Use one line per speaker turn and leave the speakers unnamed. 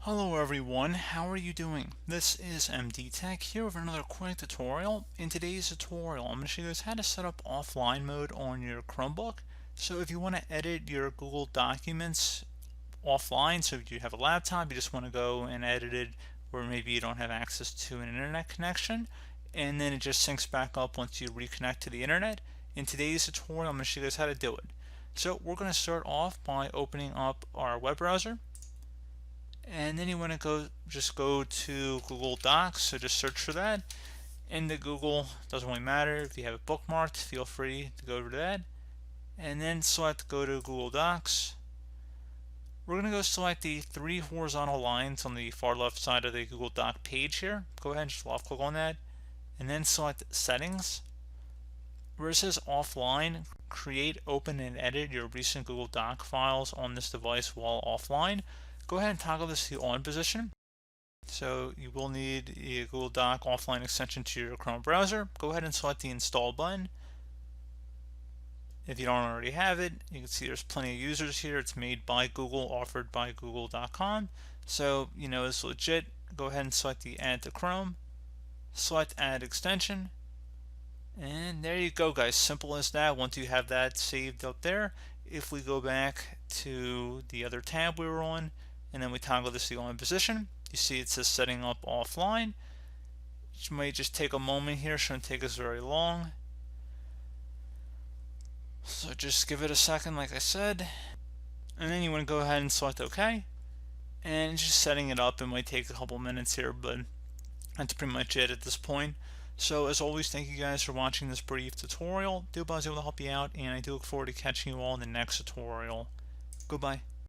Hello everyone, how are you doing? This is MD Tech here with another quick tutorial. In today's tutorial, I'm going to show you guys how to set up offline mode on your Chromebook. So if you want to edit your Google Documents offline, so if you have a laptop, you just want to go and edit it where maybe you don't have access to an internet connection, and then it just syncs back up once you reconnect to the internet. In today's tutorial, I'm going to show you guys how to do it. So we're going to start off by opening up our web browser. And then you want to just go to Google Docs, so just search for that. In the Google, doesn't really matter. If you have it bookmarked, feel free to go to that. And then select go to Google Docs. We're going to go select the three horizontal lines on the far left side of the Google Doc page here. Go ahead and just left click on that. And then select Settings. Where it says Offline, create, open, and edit your recent Google Doc files on this device while offline. Go ahead and toggle this to the on position. So you will need a Google Doc offline extension to your Chrome browser. Go ahead and select the install button. If you don't already have it, you can see there's plenty of users here. It's made by Google, offered by google.com. So you know it's legit. Go ahead and select the add to Chrome. Select add extension. And there you go, guys. Simple as that. Once you have that saved up there, if we go back to the other tab we were on, and then we toggle this to the on position, you see it says setting up offline. It might just take a moment here, shouldn't take us very long. So just give it a second, like I said, and then you want to go ahead and select OK. And just setting it up, it might take a couple minutes here, but that's pretty much it at this point. So as always, thank you guys for watching this brief tutorial. I was able to help you out, and I do look forward to catching you all in the next tutorial. Goodbye.